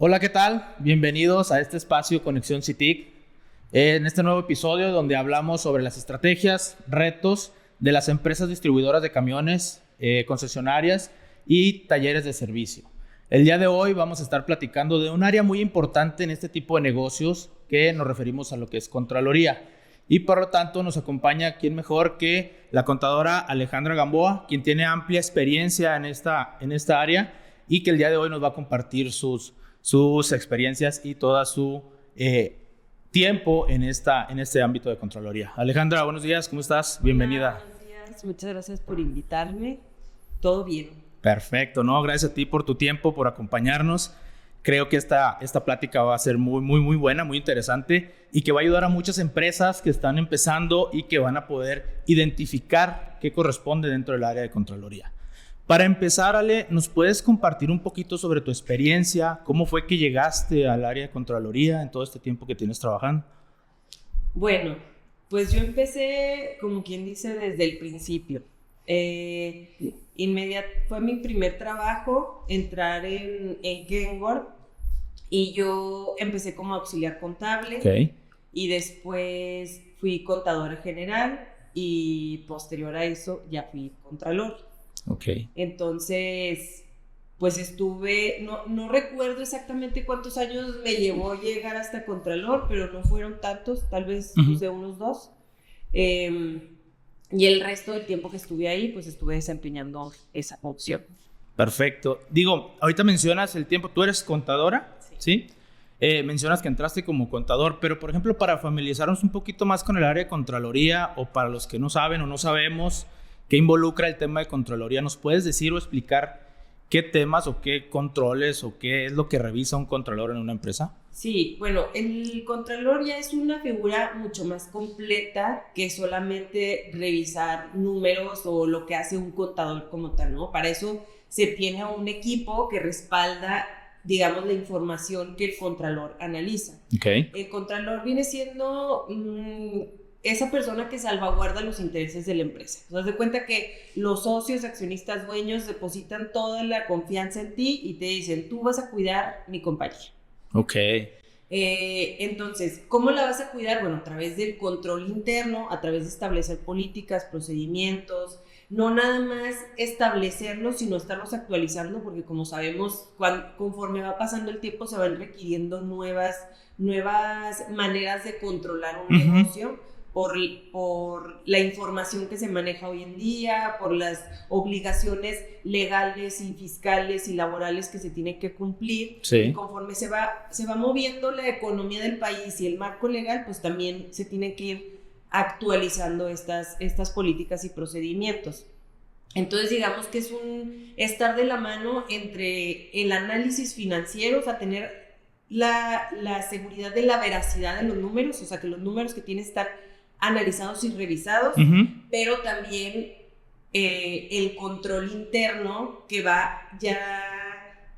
Hola, ¿qué tal? Bienvenidos a este espacio Conexión CITIC. En este nuevo episodio donde hablamos sobre las estrategias, retos de las empresas distribuidoras de camiones, concesionarias y talleres de servicio. El día de hoy vamos a estar platicando de un área muy importante en este tipo de negocios que nos referimos a lo que es Contraloría. Y por lo tanto nos acompaña quién mejor que la contadora Alejandra Gamboa, quien tiene amplia experiencia en esta área y que el día de hoy nos va a compartir sus experiencias y todo su tiempo en este ámbito de Contraloría. Alejandra, buenos días, ¿cómo estás? Bienvenida. Hola, buenos días. Muchas gracias por invitarme. Todo bien. Perfecto, ¿no? Gracias a ti por tu tiempo, por acompañarnos. Creo que esta plática va a ser muy buena, muy interesante y que va a ayudar a muchas empresas que están empezando y que van a poder identificar qué corresponde dentro del área de Contraloría. Para empezar, Ale, ¿nos puedes compartir un poquito sobre tu experiencia? ¿Cómo fue que llegaste al área de Contraloría en todo este tiempo que tienes trabajando? Bueno, pues yo empecé, como quien dice, desde el principio. Fue mi primer trabajo entrar en Genworth y yo empecé como auxiliar contable. Okay. Y después fui contadora general y posterior a eso ya fui contralor. Okay. Entonces, pues estuve, no recuerdo exactamente cuántos años me llevó llegar hasta Contralor, pero no fueron tantos, tal vez unos 2. Y el resto del tiempo que estuve ahí, pues estuve desempeñando esa opción. Perfecto. Digo, ahorita mencionas el tiempo, tú eres contadora, ¿sí? Mencionas que entraste como contador, pero por ejemplo, para familiarizarnos un poquito más con el área de Contraloría, o para los que no saben o no sabemos qué involucra el tema de Contraloría, ¿nos puedes decir o explicar qué temas o qué controles o qué es lo que revisa un contralor en una empresa? Sí, bueno, el contralor ya es una figura mucho más completa que solamente revisar números o lo que hace un contador como tal, ¿no? Para eso se tiene un equipo que respalda, digamos, la información que el contralor analiza. Okay. El contralor viene siendo esa persona que salvaguarda los intereses de la empresa. Te das cuenta que los socios, accionistas, dueños depositan toda la confianza en ti y te dicen, tú vas a cuidar mi compañía. Ok. Entonces, ¿cómo la vas a cuidar? Bueno, a través del control interno, a través de establecer políticas, procedimientos, no nada más establecerlos, sino estarlos actualizando, porque como sabemos, conforme va pasando el tiempo, se van requiriendo nuevas maneras de controlar un negocio por la información que se maneja hoy en día, por las obligaciones legales y fiscales y laborales que se tienen que cumplir. Sí. Y conforme se va moviendo la economía del país y el marco legal, pues también se tienen que ir actualizando estas políticas y procedimientos. Entonces digamos que es un estar de la mano entre el análisis financiero, o sea, tener la seguridad de la veracidad de los números, o sea, que los números que tienen estar analizados y revisados, pero también el control interno que va ya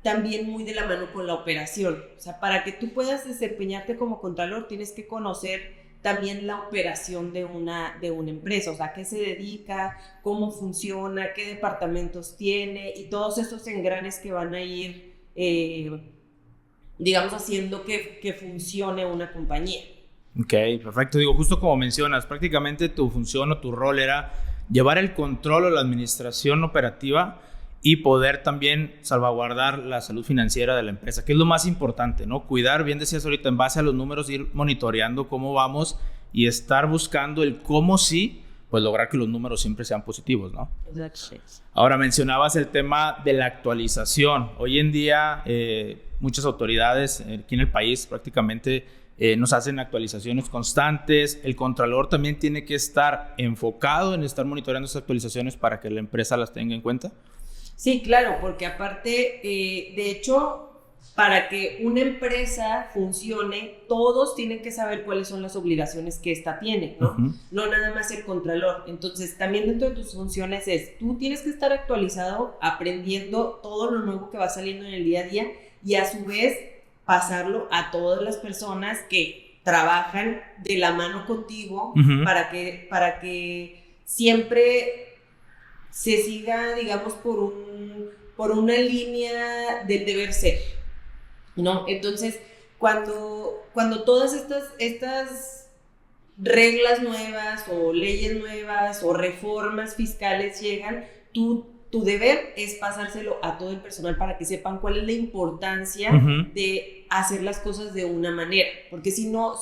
también muy de la mano con la operación. O sea, para que tú puedas desempeñarte como contralor tienes que conocer también la operación de una empresa, o sea, qué se dedica, cómo funciona, qué departamentos tiene y todos esos engranes que van a ir, digamos, haciendo que funcione una compañía. Ok, perfecto. Digo, justo como mencionas, prácticamente tu función o tu rol era llevar el control o la administración operativa y poder también salvaguardar la salud financiera de la empresa, que es lo más importante, ¿no? Cuidar, bien decías ahorita, en base a los números, ir monitoreando cómo vamos y estar buscando el cómo sí, pues lograr que los números siempre sean positivos, ¿no? Exacto. Ahora, mencionabas el tema de la actualización. Hoy en día, muchas autoridades aquí en el país prácticamente nos hacen actualizaciones constantes. El contralor también tiene que estar enfocado en estar monitoreando esas actualizaciones para que la empresa las tenga en cuenta. Sí, claro, porque aparte, de hecho, para que una empresa funcione, todos tienen que saber cuáles son las obligaciones que ésta tiene, ¿no? No nada más el contralor. Entonces, también dentro de tus funciones tú tienes que estar actualizado, aprendiendo todo lo nuevo que va saliendo en el día a día y a su vez pasarlo a todas las personas que trabajan de la mano contigo para que siempre se siga, digamos, por una línea del deber ser. ¿no? Entonces, cuando todas estas reglas nuevas o leyes nuevas o reformas fiscales llegan, tu deber es pasárselo a todo el personal para que sepan cuál es la importancia de hacer las cosas de una manera, porque si no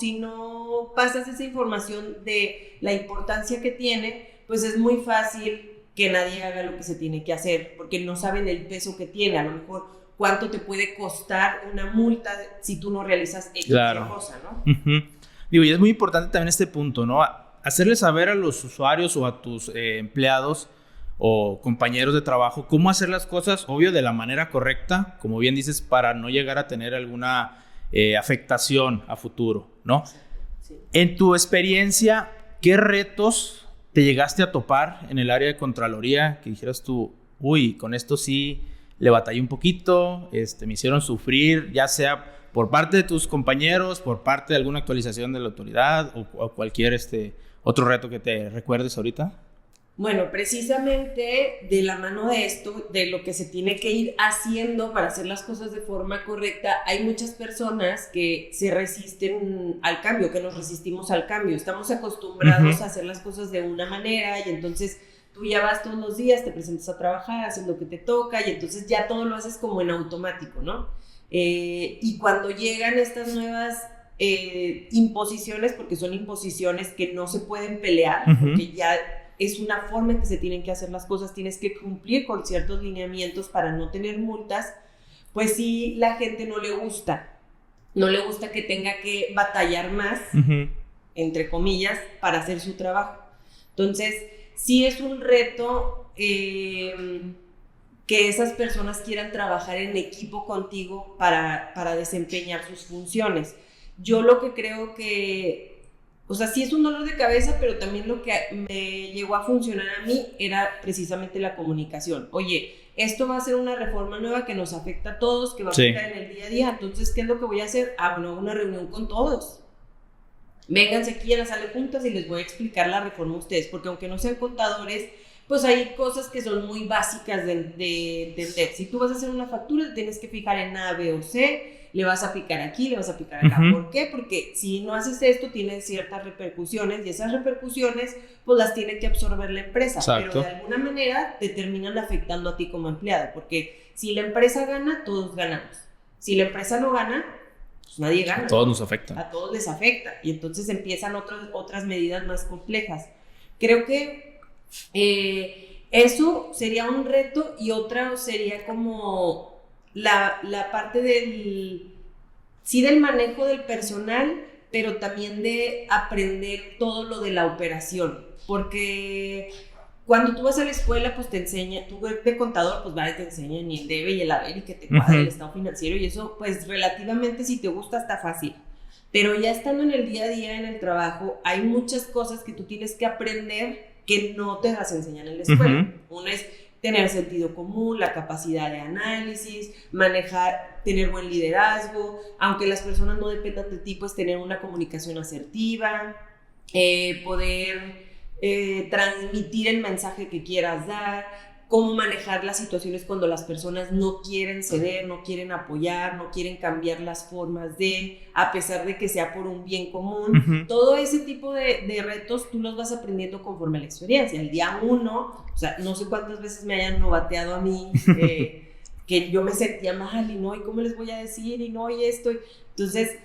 pasas esa información de la importancia que tiene, pues es muy fácil que nadie haga lo que se tiene que hacer, porque no saben el peso que tiene, a lo mejor cuánto te puede costar una multa si tú no realizas X cosa, ¿no? Digo, y es muy importante también este punto, ¿no? Hacerle saber a los usuarios o a tus empleados o compañeros de trabajo cómo hacer las cosas, obvio, de la manera correcta, como bien dices, para no llegar a tener alguna afectación a futuro, ¿no? Sí. En tu experiencia, ¿qué retos te llegaste a topar en el área de Contraloría que dijeras tú, uy, con esto sí le batallé un poquito, me hicieron sufrir, ya sea por parte de tus compañeros, por parte de alguna actualización de la autoridad o cualquier otro reto que te recuerdes ahorita? Bueno, precisamente de la mano de esto, de lo que se tiene que ir haciendo para hacer las cosas de forma correcta, hay muchas personas que se resisten al cambio, que nos resistimos al cambio. Estamos acostumbrados a hacer las cosas de una manera y entonces tú ya vas todos los días, te presentas a trabajar, haces lo que te toca y entonces ya todo lo haces como en automático, ¿no? Y cuando llegan estas nuevas imposiciones, porque son imposiciones que no se pueden pelear, porque ya es una forma en que se tienen que hacer las cosas, tienes que cumplir con ciertos lineamientos para no tener multas, pues sí, la gente no le gusta que tenga que batallar más, entre comillas, para hacer su trabajo. Entonces, sí es un reto que esas personas quieran trabajar en equipo contigo para desempeñar sus funciones. Yo lo que creo que, o sea, sí es un dolor de cabeza, pero también lo que me llegó a funcionar a mí era precisamente la comunicación. Oye, esto va a ser una reforma nueva que nos afecta a todos, que va a afectar en el día a día, entonces, ¿qué es lo que voy a hacer? Bueno, una reunión con todos. Vénganse aquí a la sala de juntas y les voy a explicar la reforma a ustedes, porque aunque no sean contadores, pues hay cosas que son muy básicas de entender. Si tú vas a hacer una factura, te tienes que fijar en A, B o C, le vas a picar aquí, le vas a picar acá. ¿Por qué? Porque si no haces esto, tiene ciertas repercusiones y esas repercusiones, pues las tiene que absorber la empresa. Exacto. Pero de alguna manera te terminan afectando a ti como empleado, porque si la empresa gana, todos ganamos. Si la empresa no gana, pues nadie gana. A todos nos afecta. A todos les afecta. Y entonces empiezan otras medidas más complejas. Creo que eso sería un reto y otra sería como la parte del manejo del personal, pero también de aprender todo lo de la operación, porque cuando tú vas a la escuela, pues te enseña, tú de contador, pues te enseñan y el debe y el haber y que te cuadre el estado financiero y eso, pues relativamente si te gusta está fácil, pero ya estando en el día a día en el trabajo, hay muchas cosas que tú tienes que aprender que no te las enseñan en la escuela. Una es tener sentido común, la capacidad de análisis, manejar, tener buen liderazgo, aunque las personas no dependan de ti, pues tener una comunicación asertiva, poder transmitir el mensaje que quieras dar, cómo manejar las situaciones cuando las personas no quieren ceder, no quieren apoyar, no quieren cambiar las formas a pesar de que sea por un bien común. Todo ese tipo de retos tú los vas aprendiendo conforme a la experiencia. El día 1, o sea, no sé cuántas veces me hayan novateado a mí, que yo me sentía mal y no, ¿y cómo les voy a decir? Y no, y esto. Entonces,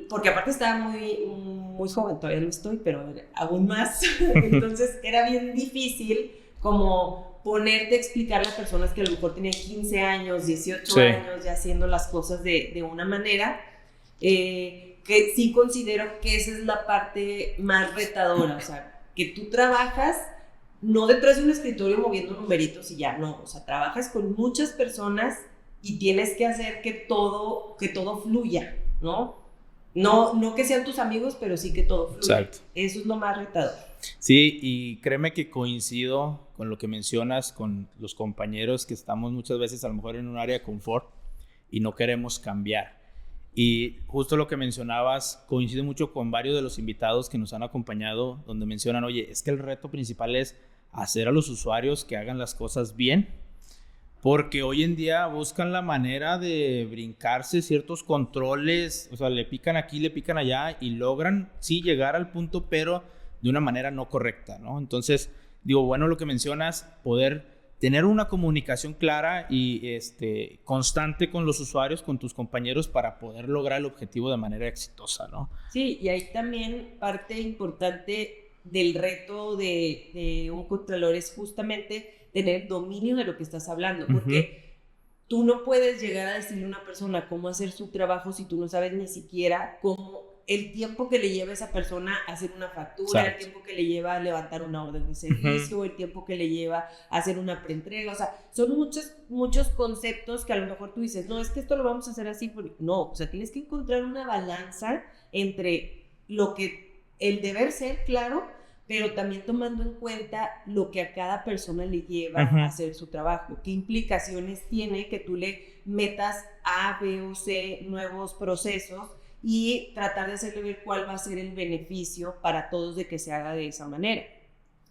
porque aparte estaba muy joven, todavía lo estoy, pero aún más. Entonces, era bien difícil como ponerte a explicarle a personas que a lo mejor tenían 15 años, 18 años ya haciendo las cosas de una manera, que sí considero que esa es la parte más retadora, o sea, que tú trabajas no detrás de un escritorio moviendo numeritos y ya, no, o sea, trabajas con muchas personas y tienes que hacer que todo fluya, ¿no? No que sean tus amigos, pero sí que todo fluya. Exacto. Eso es lo más retador. Sí, y créeme que coincido con lo que mencionas, con los compañeros que estamos muchas veces a lo mejor en un área de confort y no queremos cambiar. Y justo lo que mencionabas, coincido mucho con varios de los invitados que nos han acompañado, donde mencionan, oye, es que el reto principal es hacer a los usuarios que hagan las cosas bien, porque hoy en día buscan la manera de brincarse ciertos controles, o sea, le pican aquí, le pican allá y logran, sí, llegar al punto, pero de una manera no correcta, ¿no? Entonces, digo, bueno, lo que mencionas, poder tener una comunicación clara y constante con los usuarios, con tus compañeros, para poder lograr el objetivo de manera exitosa, ¿no? Sí, y ahí también parte importante del reto de un contralor es justamente tener dominio de lo que estás hablando, porque tú no puedes llegar a decirle a una persona cómo hacer su trabajo si tú no sabes ni siquiera cómo el tiempo que le lleva a esa persona a hacer una factura, Exacto. el tiempo que le lleva a levantar una orden de servicio, el tiempo que le lleva a hacer una preentrega, o sea, son muchos conceptos que a lo mejor tú dices, no, es que esto lo vamos a hacer así, no, o sea, tienes que encontrar una balanza entre lo que el deber ser, claro, pero también tomando en cuenta lo que a cada persona le lleva a hacer su trabajo, qué implicaciones tiene que tú le metas A, B o C nuevos procesos y tratar de hacerle ver cuál va a ser el beneficio para todos de que se haga de esa manera.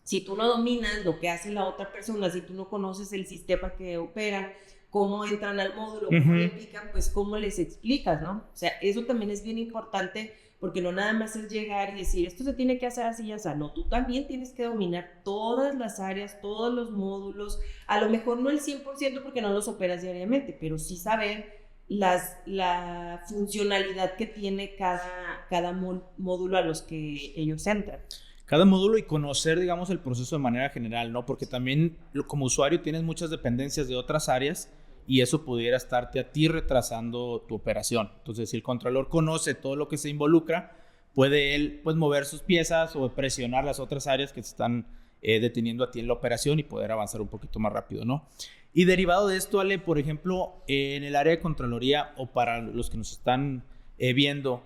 Si tú no dominas lo que hace la otra persona, si tú no conoces el sistema que operan, cómo entran al módulo, cómo le pican, pues cómo les explicas, ¿no? O sea, eso también es bien importante, porque no nada más es llegar y decir, esto se tiene que hacer así y así. No, tú también tienes que dominar todas las áreas, todos los módulos, a lo mejor no el 100% porque no los operas diariamente, pero sí saber la funcionalidad que tiene cada módulo a los que ellos entran. Cada módulo y conocer, digamos, el proceso de manera general, ¿no? Porque también como usuario tienes muchas dependencias de otras áreas y eso pudiera estarte a ti retrasando tu operación. Entonces, si el contralor conoce todo lo que se involucra, puede él pues mover sus piezas o presionar las otras áreas que se están deteniendo a ti en la operación y poder avanzar un poquito más rápido, ¿no? Y derivado de esto, Ale, por ejemplo, en el área de Contraloría o para los que nos están viendo,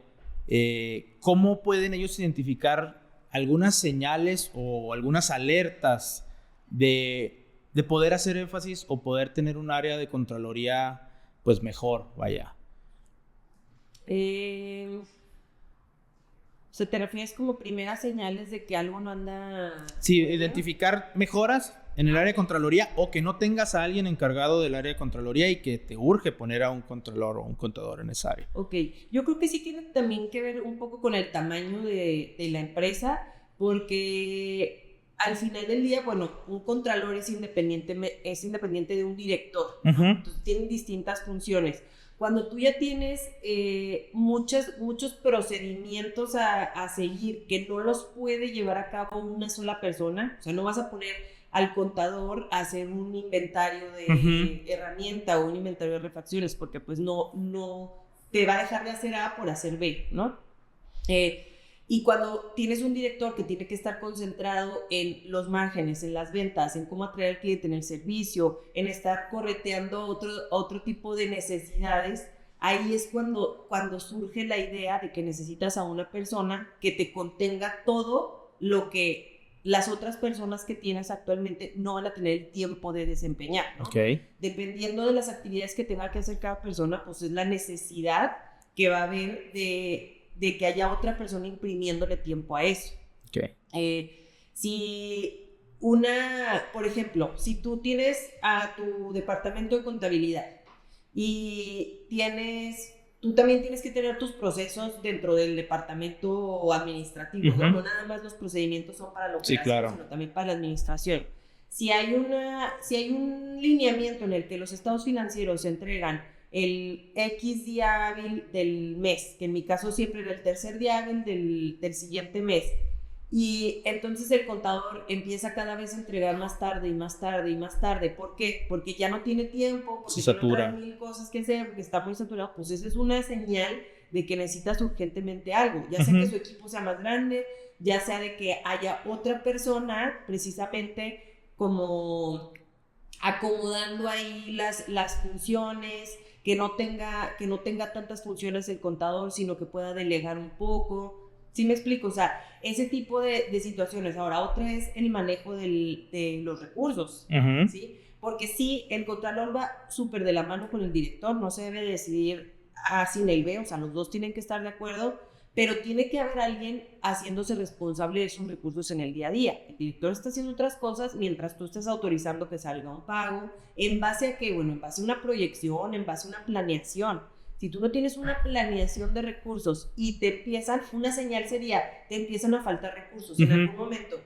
¿cómo pueden ellos identificar algunas señales o algunas alertas de poder hacer énfasis o poder tener un área de Contraloría pues mejor, vaya? O sea, ¿te refieres como primeras señales de que algo no anda...? Sí, identificar mejoras en el área de Contraloría o que no tengas a alguien encargado del área de Contraloría y que te urge poner a un contralor o un contador en esa área. Ok, yo creo que sí tiene también que ver un poco con el tamaño de la empresa, porque al final del día, bueno, un contralor es independiente de un director, ¿no? Entonces tienen distintas funciones. Cuando tú ya tienes muchos procedimientos a seguir que no los puede llevar a cabo una sola persona, o sea, no vas a poner al contador a hacer un inventario de herramienta o un inventario de refacciones, porque pues no te va a dejar de hacer A por hacer B, ¿no? Y cuando tienes un director que tiene que estar concentrado en los márgenes, en las ventas, en cómo atraer al cliente, en el servicio, en estar correteando otro tipo de necesidades, ahí es cuando surge la idea de que necesitas a una persona que te contenga todo lo que las otras personas que tienes actualmente no van a tener el tiempo de desempeñar, ¿no? Okay. Dependiendo de las actividades que tenga que hacer cada persona, pues es la necesidad que va a haber de que haya otra persona imprimiéndole tiempo a eso. Okay. Por ejemplo, si tú tienes a tu departamento de contabilidad y tú también tienes que tener tus procesos dentro del departamento administrativo, ¿no? No nada más los procedimientos son para la operación, sí, claro, sino también para la administración. Si hay un lineamiento en el que los estados financieros se entregan el X día hábil del mes, que en mi caso siempre era el tercer día hábil del siguiente mes, y entonces el contador empieza cada vez a entregar más tarde y más tarde y más tarde. ¿Por qué? Porque ya no tiene tiempo, porque se satura, tiene mil cosas que hacer, porque está muy saturado. Pues esa es una señal de que necesitas urgentemente algo, ya sea que su equipo sea más grande, ya sea de que haya otra persona precisamente como acomodando ahí las funciones, que no tenga tantas funciones el contador, sino que pueda delegar un poco. ¿Sí me explico? O sea, ese tipo de situaciones. Ahora, otra es el manejo de los recursos, ¿sí? Porque sí, el contralor va súper de la mano con el director, no se debe decidir A sin el B, o sea, los dos tienen que estar de acuerdo, pero tiene que haber alguien haciéndose responsable de esos recursos en el día a día. El director está haciendo otras cosas mientras tú estás autorizando que salga un pago. ¿En base a qué? Bueno, en base a una proyección, en base a una planeación. Si tú no tienes una planeación de recursos y una señal sería, te empiezan a faltar recursos en algún momento.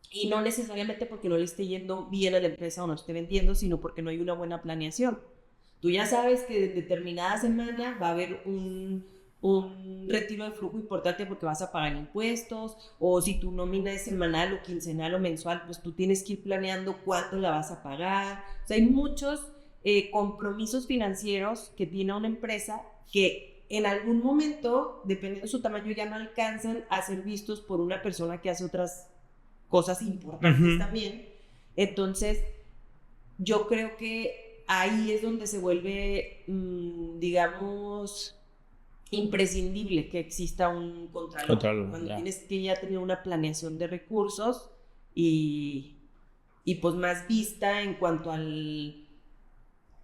Y no necesariamente porque no le esté yendo bien a la empresa o no esté vendiendo, sino porque no hay una buena planeación. Tú ya sabes que en determinada semana va a haber un retiro de flujo importante porque vas a pagar impuestos, o si tu nómina es semanal o quincenal o mensual, pues tú tienes que ir planeando cuánto la vas a pagar. O sea, hay muchos compromisos financieros que tiene una empresa que en algún momento, dependiendo de su tamaño, ya no alcanzan a ser vistos por una persona que hace otras cosas importantes también. Entonces, yo creo que ahí es donde se vuelve, digamos, imprescindible que exista un contralor. Cuando tienes que ya tener una planeación de recursos y pues más vista en cuanto al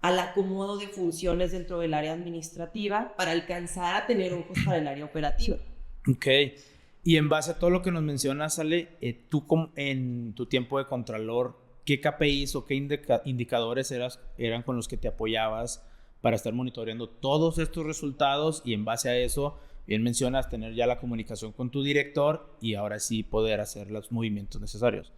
acomodo de funciones dentro del área administrativa para alcanzar a tener ojos para el área operativa. Ok. Y en base a todo lo que nos mencionas, Ale, tú en tu tiempo de contralor, ¿qué KPIs o qué indicadores eran con los que te apoyabas para estar monitoreando todos estos resultados? Y en base a eso, bien mencionas, tener ya la comunicación con tu director y ahora sí poder hacer los movimientos necesarios.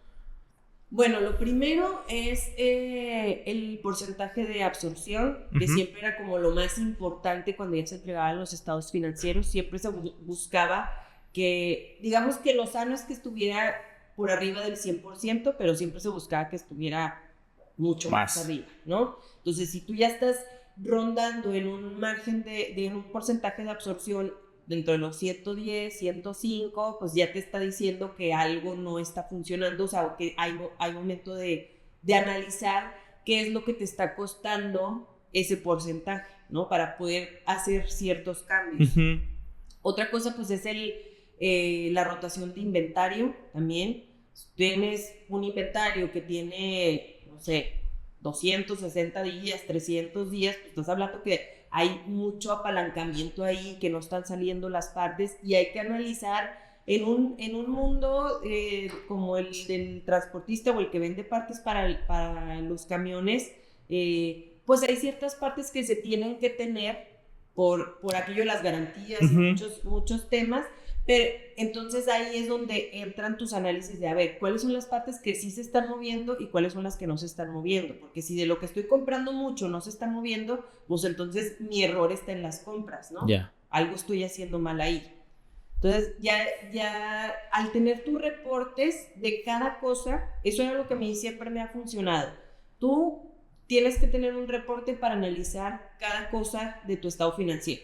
Bueno, lo primero es el porcentaje de absorción, que siempre era como lo más importante cuando ya se entregaban los estados financieros. Siempre se buscaba que, digamos que lo sano es que estuviera por arriba del 100%, pero siempre se buscaba que estuviera mucho más arriba, ¿no? Entonces, si tú ya estás rondando en un margen en un porcentaje de absorción dentro de los 110, 105, pues ya te está diciendo que algo no está funcionando, o sea, que hay momento de analizar qué es lo que te está costando ese porcentaje, ¿no? Para poder hacer ciertos cambios. Otra cosa, pues, es la rotación de inventario también. Si tienes un inventario que tiene, no sé, 260 días, 300 días, pues estás hablando que hay mucho apalancamiento ahí, que no están saliendo las partes, y hay que analizar en un mundo como el del transportista o el que vende partes para los camiones, pues hay ciertas partes que se tienen que tener por aquello de las garantías y muchos temas. Pero entonces ahí es donde entran tus análisis de, a ver, cuáles son las partes que sí se están moviendo y cuáles son las que no se están moviendo. Porque si de lo que estoy comprando mucho no se están moviendo, pues entonces mi error está en las compras, ¿no? Algo estoy haciendo mal ahí. Entonces ya al tener tus reportes de cada cosa, eso era lo que a mí siempre me ha funcionado. Tú tienes que tener un reporte para analizar cada cosa de tu estado financiero,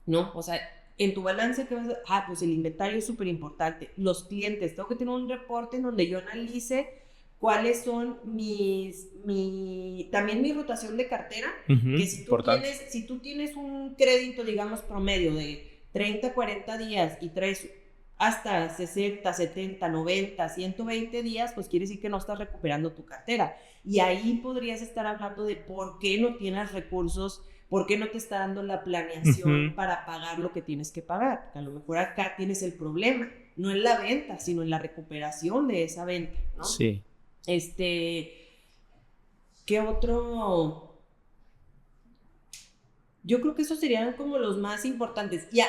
¿no? O sea, en tu balance, pues el inventario es súper importante. Los clientes, tengo que tener un reporte en donde yo analice cuáles son también mi rotación de cartera. Que si tú tienes un crédito, digamos, promedio de 30, 40 días y traes hasta 60, 70, 90, 120 días, pues quiere decir que no estás recuperando tu cartera. Y ahí podrías estar hablando de por qué no tienes recursos, ¿por qué no te está dando la planeación para pagar lo que tienes que pagar? Porque a lo mejor acá tienes el problema, no en la venta, sino en la recuperación de esa venta, ¿no? Sí. ¿Qué otro? Yo creo que esos serían como los más importantes. Y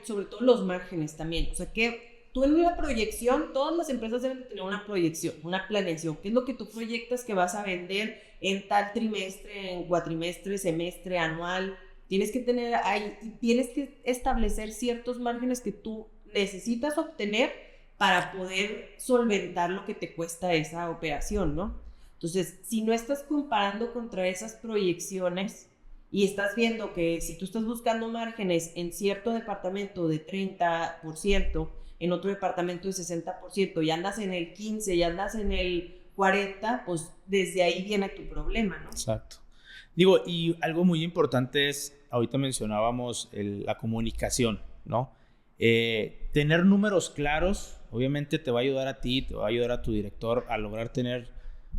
sobre todo los márgenes también. O sea, que tú en una proyección, todas las empresas deben tener una proyección, una planeación. ¿Qué es lo que tú proyectas que vas a vender en tal trimestre, en cuatrimestre, semestre, anual? Tienes que tener ahí, tienes que establecer ciertos márgenes que tú necesitas obtener para poder solventar lo que te cuesta esa operación, ¿no? Entonces, si no estás comparando contra esas proyecciones y estás viendo que si tú estás buscando márgenes en cierto departamento de 30%, en otro departamento de 60%, y andas en el 15%, y andas en el 40%, pues desde ahí viene tu problema, ¿no? Exacto. Digo, y algo muy importante es, ahorita mencionábamos la comunicación, ¿no? Tener números claros, obviamente te va a ayudar a ti, te va a ayudar a tu director a lograr tener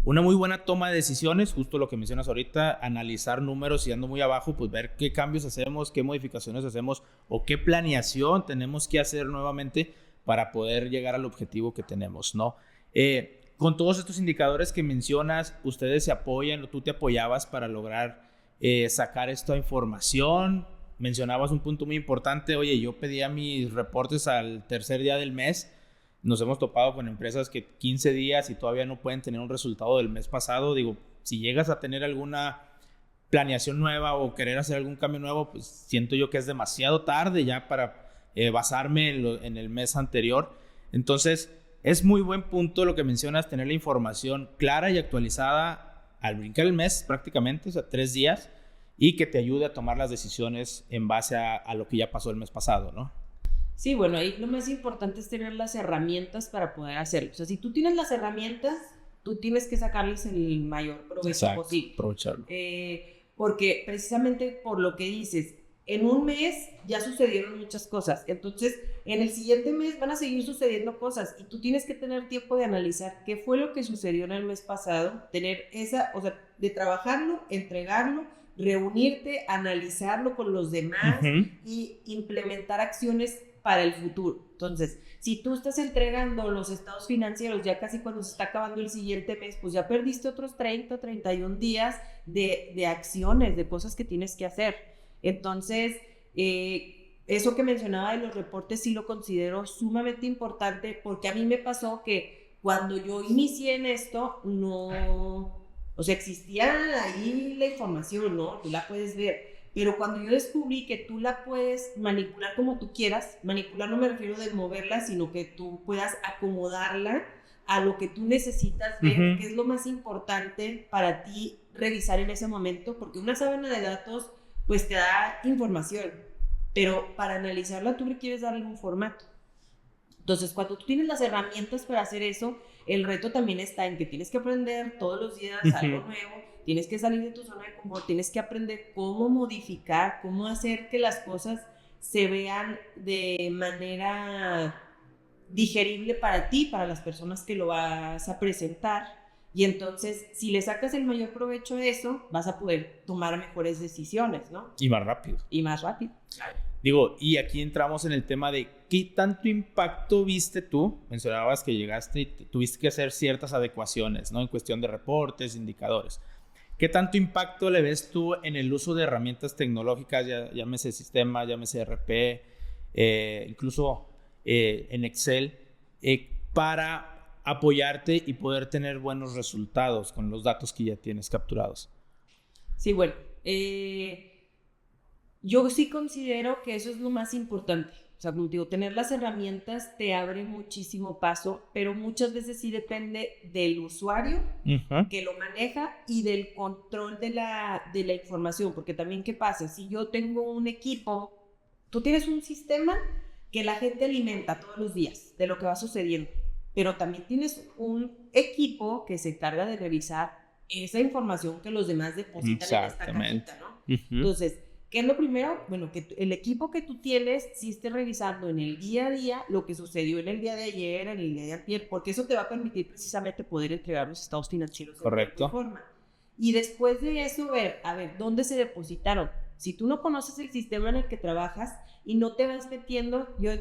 una muy buena toma de decisiones, justo lo que mencionas ahorita, analizar números y ando muy abajo, pues ver qué cambios hacemos, qué modificaciones hacemos o qué planeación tenemos que hacer nuevamente para poder llegar al objetivo que tenemos, ¿no? Con todos estos indicadores que mencionas, ustedes se apoyan o tú te apoyabas para lograr sacar esta información. Mencionabas un punto muy importante, oye, yo pedía mis reportes al tercer día del mes. Nos hemos topado con empresas que 15 días y todavía no pueden tener un resultado del mes pasado. Digo, si llegas a tener alguna planeación nueva o querer hacer algún cambio nuevo, pues siento yo que es demasiado tarde ya para basarme en el mes anterior. Entonces, es muy buen punto lo que mencionas, tener la información clara y actualizada al brincar el mes prácticamente, o sea, 3 días, y que te ayude a tomar las decisiones en base a lo que ya pasó el mes pasado, ¿no? Sí, bueno, ahí lo más importante es tener las herramientas para poder hacerlo. O sea, si tú tienes las herramientas, tú tienes que sacarles el mayor provecho posible. Aprovecharlo. Porque precisamente por lo que dices, en un mes ya sucedieron muchas cosas. Entonces, en el siguiente mes van a seguir sucediendo cosas y tú tienes que tener tiempo de analizar qué fue lo que sucedió en el mes pasado, tener o sea, de trabajarlo, entregarlo, reunirte, analizarlo con los demás y implementar acciones para el futuro. Entonces, si tú estás entregando los estados financieros ya casi cuando se está acabando el siguiente mes, pues ya perdiste otros 30, 31 días de acciones, de cosas que tienes que hacer. Entonces, eso que mencionaba de los reportes sí lo considero sumamente importante porque a mí me pasó que cuando yo inicié en esto, o sea, existía ahí la información, ¿no? Tú la puedes ver. Pero cuando yo descubrí que tú la puedes manipular como tú quieras, manipular no me refiero de moverla, sino que tú puedas acomodarla a lo que tú necesitas ver, que es lo más importante para ti revisar en ese momento, porque una sábana de datos pues te da información, pero para analizarla tú requieres darle un formato. Entonces, cuando tú tienes las herramientas para hacer eso, el reto también está en que tienes que aprender todos los días algo nuevo, tienes que salir de tu zona de confort, tienes que aprender cómo modificar, cómo hacer que las cosas se vean de manera digerible para ti, para las personas que lo vas a presentar. Y entonces, si le sacas el mayor provecho a eso, vas a poder tomar mejores decisiones, ¿no? Y más rápido. Y más rápido. Digo, y aquí entramos en el tema de ¿qué tanto impacto viste tú? Mencionabas que llegaste y tuviste que hacer ciertas adecuaciones, ¿no? En cuestión de reportes, indicadores. ¿Qué tanto impacto le ves tú en el uso de herramientas tecnológicas, llámese sistema, llámese RP, incluso en Excel, para apoyarte y poder tener buenos resultados con los datos que ya tienes capturados? Sí, bueno, yo sí considero que eso es lo más importante. O sea, como digo, tener las herramientas te abre muchísimo paso, pero muchas veces sí depende del usuario que lo maneja y del control de la información, porque también, ¿qué pasa? Si yo tengo un equipo, tú tienes un sistema que la gente alimenta todos los días de lo que va sucediendo, pero también tienes un equipo que se encarga de revisar esa información que los demás depositan en esta cajita, ¿no? Entonces, ¿qué es lo primero? Bueno, que el equipo que tú tienes sí esté revisando en el día a día lo que sucedió en el día de ayer, en el día de ayer, porque eso te va a permitir precisamente poder entregar los estados financieros de mejor forma. Y después de eso, a ver, ¿dónde se depositaron? Si tú no conoces el sistema en el que trabajas y no te vas metiendo, yo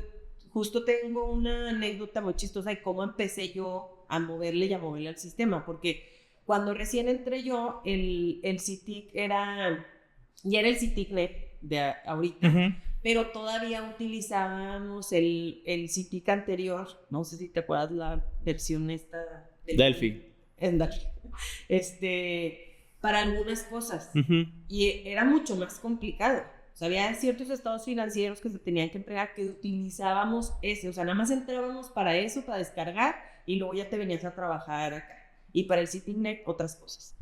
justo tengo una anécdota muy chistosa de cómo empecé yo a moverle al sistema, porque cuando recién entré yo, el CITIC ya era el CITIC.net de ahorita, pero todavía utilizábamos el CITIC anterior, no sé si te acuerdas la versión esta Delphi. En Delphi. Para algunas cosas. Y era mucho más complicado. O sea, había ciertos estados financieros que se tenían que entregar que utilizábamos ese. O sea, nada más entrábamos para eso, para descargar, y luego ya te venías a trabajar acá. Y para el CITIC.net, otras cosas.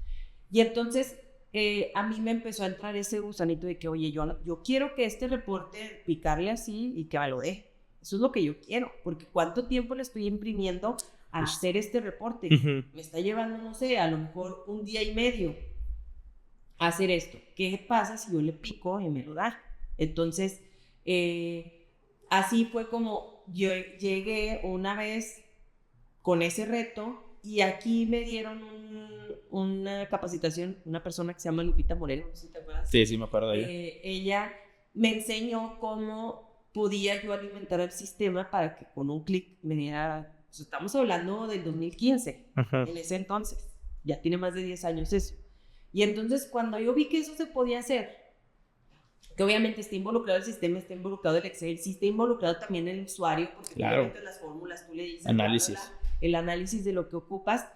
Y entonces, a mí me empezó a entrar ese gusanito de que, oye, yo quiero que este reporte picarle así y que me lo dé. Eso es lo que yo quiero, porque ¿cuánto tiempo le estoy imprimiendo a hacer este reporte? Me está llevando, no sé, a lo mejor 1 día y medio a hacer esto. ¿Qué pasa si yo le pico y me lo da? Entonces, así fue como yo llegué una vez con ese reto y aquí me dieron una capacitación, una persona que se llama Lupita Moreno, no sé si te acuerdas. Sí, me acuerdo de ella. Ella me enseñó cómo podía yo alimentar el sistema para que con un clic me diera, pues estamos hablando del 2015, en ese entonces, ya tiene más de 10 años eso. Y entonces cuando yo vi que eso se podía hacer, que obviamente está involucrado el sistema, está involucrado el Excel, sí está involucrado también el usuario, porque claro, las fórmulas tú le dices, análisis. El análisis de lo que ocupas,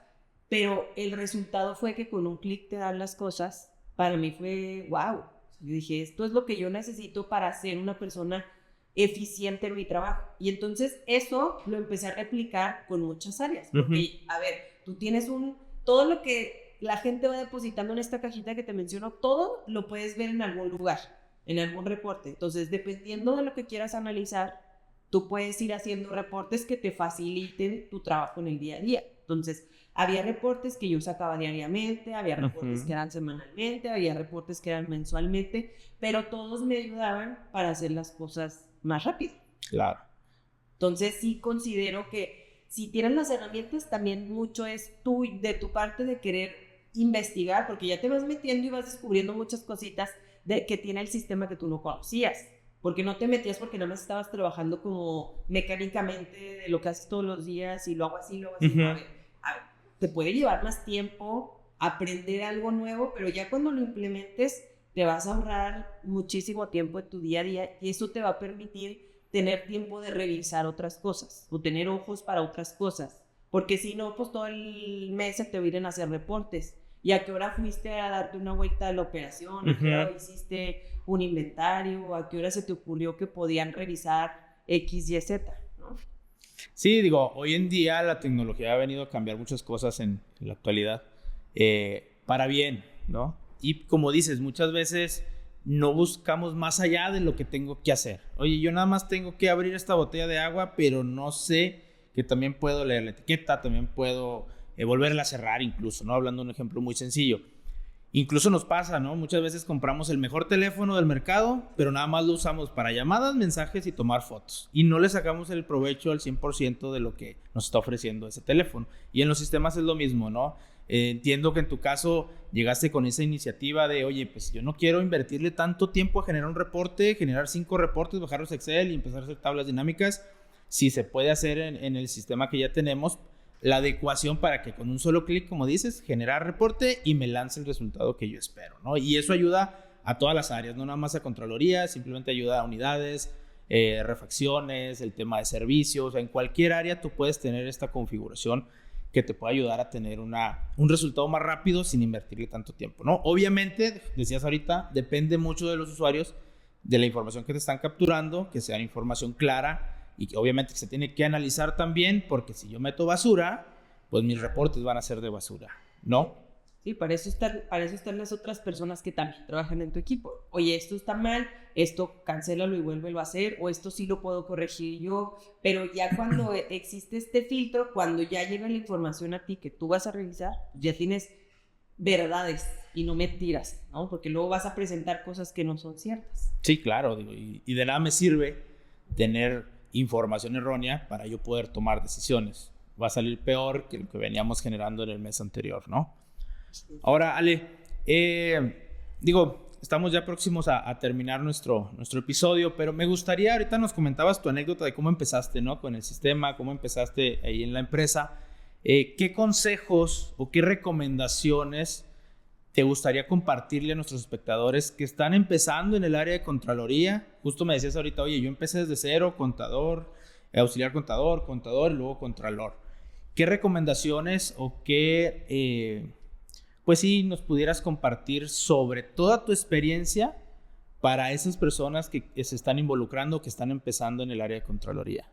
pero el resultado fue que con un clic te dan las cosas. Para mí fue wow. Yo dije, esto es lo que yo necesito para ser una persona eficiente en mi trabajo. Y entonces eso lo empecé a replicar con muchas áreas. Porque, a ver, tú tienes todo lo que la gente va depositando en esta cajita que te menciono, todo lo puedes ver en algún lugar, en algún reporte. Entonces, dependiendo de lo que quieras analizar, tú puedes ir haciendo reportes que te faciliten tu trabajo en el día a día. Entonces, había reportes que yo sacaba diariamente, había reportes que eran semanalmente, había reportes que eran mensualmente, pero todos me ayudaban para hacer las cosas más rápido. Claro. Entonces, sí considero que si tienes las herramientas, también mucho es de tu parte de querer investigar, porque ya te vas metiendo y vas descubriendo muchas cositas que tiene el sistema que tú no conocías. Porque no te metías porque nada más estabas trabajando como mecánicamente de lo que haces todos los días y lo hago así, lo hago así. A ver, te puede llevar más tiempo aprender algo nuevo, pero ya cuando lo implementes te vas a ahorrar muchísimo tiempo en tu día a día y eso te va a permitir tener tiempo de revisar otras cosas o tener ojos para otras cosas. Porque si no, pues todo el mes se te vienen a hacer reportes. ¿Y a qué hora fuiste a darte una vuelta a la operación? ¿A qué hora hiciste un inventario? ¿A qué hora se te ocurrió que podían revisar X, Y, Z? ¿No? Sí, digo, hoy en día la tecnología ha venido a cambiar muchas cosas en la actualidad, para bien, ¿no? Y como dices, muchas veces no buscamos más allá de lo que tengo que hacer. Oye, yo nada más tengo que abrir esta botella de agua, pero no sé que también puedo leer la etiqueta, también puedo volverla a cerrar incluso, ¿no? Hablando de un ejemplo muy sencillo. Incluso nos pasa, ¿no? Muchas veces compramos el mejor teléfono del mercado, pero nada más lo usamos para llamadas, mensajes y tomar fotos. Y no le sacamos el provecho al 100% de lo que nos está ofreciendo ese teléfono. Y en los sistemas es lo mismo, ¿no? Entiendo que en tu caso llegaste con esa iniciativa de, oye, pues yo no quiero invertirle tanto tiempo a generar un reporte, generar 5 reportes, bajarlos a Excel y empezar a hacer tablas dinámicas. Si se puede hacer en el sistema que ya tenemos, la adecuación para que con un solo clic, como dices, generar reporte y me lance el resultado que yo espero, ¿no? Y eso ayuda a todas las áreas, no nada más a Contraloría, simplemente ayuda a unidades, refacciones, el tema de servicios, o sea, en cualquier área tú puedes tener esta configuración que te puede ayudar a tener un resultado más rápido sin invertirle tanto tiempo, ¿no? Obviamente, decías ahorita, depende mucho de los usuarios, de la información que te están capturando, que sea información clara, y que obviamente se tiene que analizar también, porque si yo meto basura, pues mis reportes van a ser de basura, ¿no? Sí, para eso están las otras personas que también trabajan en tu equipo. Oye, esto está mal, esto cancélalo y vuélvelo a hacer, o esto sí lo puedo corregir yo, pero ya cuando existe este filtro, cuando ya llega la información a ti que tú vas a revisar, ya tienes verdades y no mentiras, ¿no? Porque luego vas a presentar cosas que no son ciertas. Sí, claro, digo, y de nada me sirve tener información errónea para yo poder tomar decisiones. Va a salir peor que lo que veníamos generando en el mes anterior, ¿no? Ahora, Ale, estamos ya próximos a terminar nuestro episodio, pero me gustaría, ahorita nos comentabas tu anécdota de cómo empezaste, ¿no? Con el sistema, cómo empezaste ahí en la empresa. ¿Qué consejos o qué recomendaciones te gustaría compartirle a nuestros espectadores que están empezando en el área de Contraloría? Justo me decías ahorita, oye, yo empecé desde cero, contador, auxiliar contador, y luego contralor. ¿Qué recomendaciones o qué, pues sí, nos pudieras compartir sobre toda tu experiencia para esas personas que se están involucrando, que están empezando en el área de Contraloría?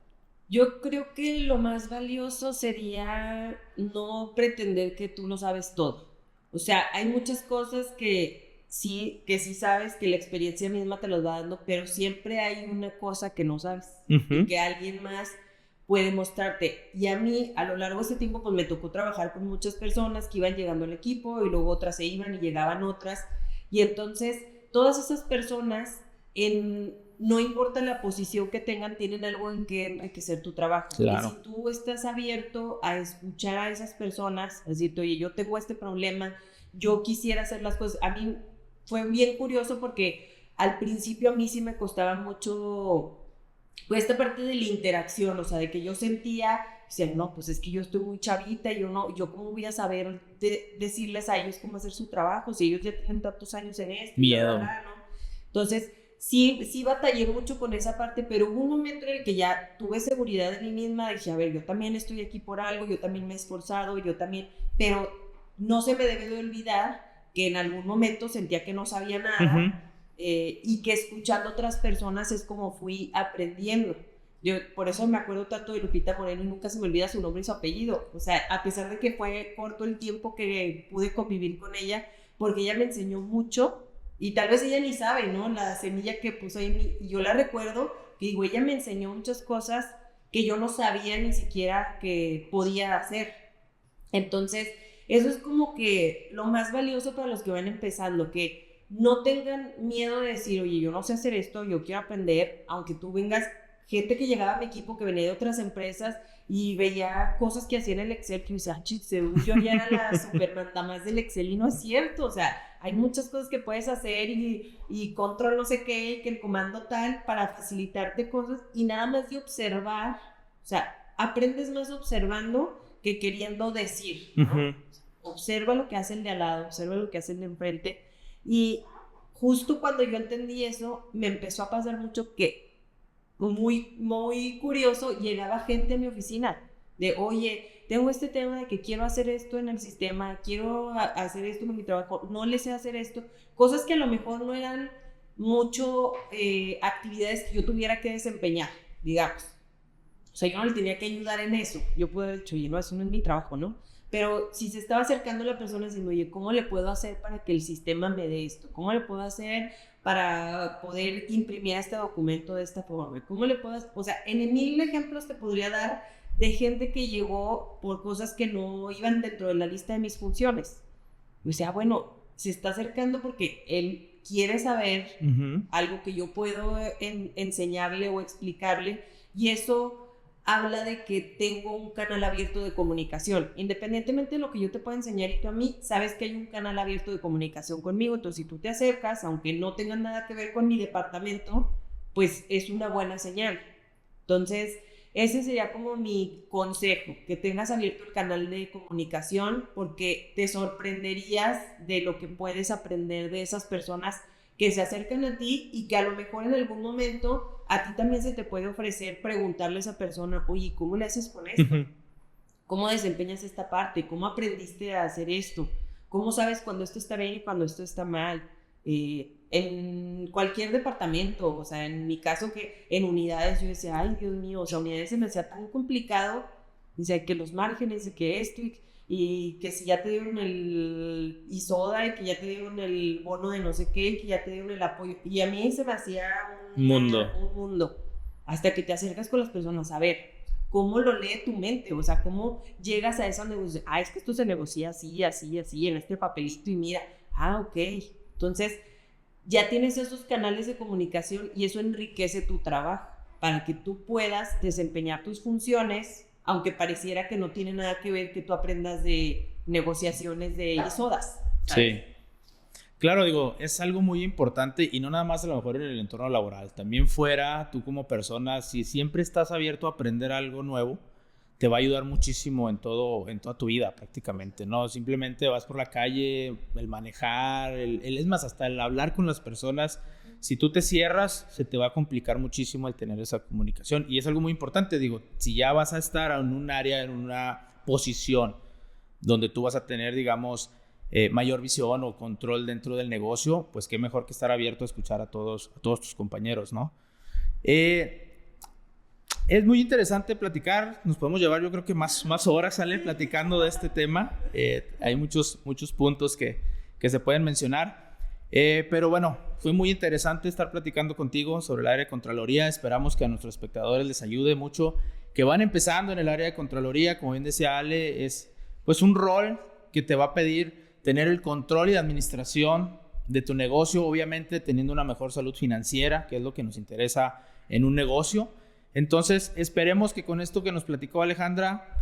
Yo creo que lo más valioso sería no pretender que tú lo sabes todo. O sea, hay muchas cosas que sí sabes, que la experiencia misma te los va dando, pero siempre hay una cosa que no sabes y que alguien más puede mostrarte. Y a mí, a lo largo de ese tiempo, pues me tocó trabajar con muchas personas que iban llegando al equipo y luego otras se iban y llegaban otras. Y entonces, todas esas personas, no importa la posición que tengan, tienen algo en que enriquecer tu trabajo. Claro. Y si tú estás abierto a escuchar a esas personas, decirte, oye, yo tengo este problema, yo quisiera hacer las cosas. A mí fue bien curioso porque al principio a mí sí me costaba mucho pues esta parte de la interacción, o sea, de que yo sentía, decía, no, pues es que yo estoy muy chavita, yo cómo voy a saber decirles a ellos cómo hacer su trabajo, si ellos ya tienen tantos años en esto. Miedo. ¿no? Entonces, sí batallé mucho con esa parte, pero hubo un momento en el que ya tuve seguridad en mí misma, dije, a ver, yo también estoy aquí por algo, yo también me he esforzado, yo también, pero no se me debe de olvidar que en algún momento sentía que no sabía nada, y que escuchando a otras personas es como fui aprendiendo. Yo por eso me acuerdo tanto de Lupita Moreno y nunca se me olvida su nombre y su apellido. O sea, a pesar de que fue corto el tiempo que pude convivir con ella, porque ella me enseñó mucho y tal vez ella ni sabe, ¿no? La semilla que puso en mí. Y yo la recuerdo que digo, ella me enseñó muchas cosas que yo no sabía ni siquiera que podía hacer. Entonces, eso es como que lo más valioso para los que van empezando, que no tengan miedo de decir, oye, yo no sé hacer esto, yo quiero aprender, aunque tú vengas, gente que llegaba a mi equipo que venía de otras empresas y veía cosas que hacían en el Excel, que me decía, según yo ya era la supermanda más del Excel, y no es cierto, o sea, hay muchas cosas que puedes hacer y control no sé qué, que el comando tal, para facilitarte cosas, y nada más de observar, o sea, aprendes más observando que queriendo decir, ¿no? Observa lo que hace el de al lado, observa lo que hace el de enfrente. Y justo cuando yo entendí eso, me empezó a pasar mucho que, muy, muy curioso, llegaba gente a mi oficina de, oye, tengo este tema de que quiero hacer esto en el sistema, quiero hacer esto con mi trabajo, no le sé hacer esto, cosas que a lo mejor no eran mucho actividades que yo tuviera que desempeñar, digamos. O sea, yo no le tenía que ayudar en eso. Yo pude haber dicho, oye, no, eso no es mi trabajo, ¿no? Pero si se estaba acercando la persona diciendo, oye, ¿cómo le puedo hacer para que el sistema me dé esto? ¿Cómo le puedo hacer para poder imprimir este documento de esta forma? ¿Cómo le puedo hacer? O sea, en 1000 ejemplos te podría dar de gente que llegó por cosas que no iban dentro de la lista de mis funciones. O sea, bueno, se está acercando porque él quiere saber algo que yo puedo enseñarle o explicarle, y eso habla de que tengo un canal abierto de comunicación. Independientemente de lo que yo te pueda enseñar y tú a mí, sabes que hay un canal abierto de comunicación conmigo. Entonces, si tú te acercas, aunque no tengas nada que ver con mi departamento, pues es una buena señal. Entonces, ese sería como mi consejo, que tengas abierto el canal de comunicación, porque te sorprenderías de lo que puedes aprender de esas personas que se acercan a ti y que a lo mejor en algún momento a ti también se te puede ofrecer preguntarle a esa persona, oye, ¿cómo le haces con esto? ¿Cómo desempeñas esta parte? ¿Cómo aprendiste a hacer esto? ¿Cómo sabes cuando esto está bien y cuando esto está mal? En cualquier departamento, o sea, en mi caso que en unidades yo decía, ay, Dios mío, o sea, unidades se me hacía tan complicado, dice que los márgenes, de que esto y que si ya te dieron el ISODA y que ya te dieron el bono de no sé qué, que ya te dieron el apoyo, y a mí se me hacía un mundo, hasta que te acercas con las personas a ver cómo lo lee tu mente, o sea, cómo llegas a esa negociación, es que esto se negocia así, así, así, en este papelito, y mira, ok, entonces ya tienes esos canales de comunicación y eso enriquece tu trabajo para que tú puedas desempeñar tus funciones, aunque pareciera que no tiene nada que ver que tú aprendas de negociaciones de ISODAS, ¿sabes? Sí. Claro, digo, es algo muy importante y no nada más a lo mejor en el entorno laboral, también fuera, tú como persona, si siempre estás abierto a aprender algo nuevo, te va a ayudar muchísimo en toda tu vida prácticamente, ¿no? Simplemente vas por la calle, el manejar, es más, hasta el hablar con las personas, si tú te cierras, se te va a complicar muchísimo el tener esa comunicación. Y es algo muy importante, digo, si ya vas a estar en un área, en una posición donde tú vas a tener, digamos, mayor visión o control dentro del negocio, pues qué mejor que estar abierto a escuchar a todos tus compañeros, ¿no? Es muy interesante platicar, nos podemos llevar yo creo que más horas, ¿sale? Platicando de este tema. Hay muchos puntos que se pueden mencionar. Pero bueno, fue muy interesante estar platicando contigo sobre el área de Contraloría. Esperamos que a nuestros espectadores les ayude mucho, que van empezando en el área de Contraloría. Como bien decía Ale, es pues un rol que te va a pedir tener el control y administración de tu negocio, obviamente teniendo una mejor salud financiera, que es lo que nos interesa en un negocio. Entonces, esperemos que con esto que nos platicó Alejandra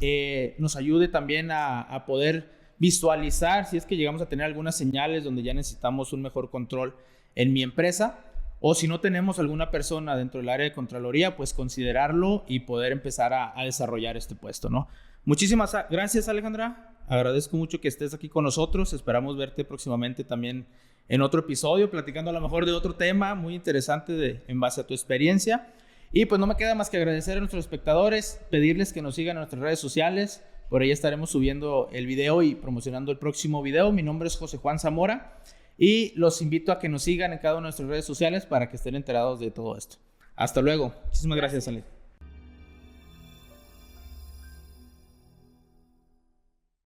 nos ayude también a poder visualizar si es que llegamos a tener algunas señales donde ya necesitamos un mejor control en mi empresa, o si no tenemos alguna persona dentro del área de Contraloría, pues considerarlo y poder empezar a desarrollar este puesto, ¿no? Muchísimas gracias, Alejandra. Agradezco mucho que estés aquí con nosotros. Esperamos verte próximamente también en otro episodio, platicando a lo mejor de otro tema muy interesante en base a tu experiencia. Y pues no me queda más que agradecer a nuestros espectadores, pedirles que nos sigan en nuestras redes sociales. Por ahí estaremos subiendo el video y promocionando el próximo video. Mi nombre es José Juan Zamora y los invito a que nos sigan en cada una de nuestras redes sociales para que estén enterados de todo esto. Hasta luego. Muchísimas gracias, Ale.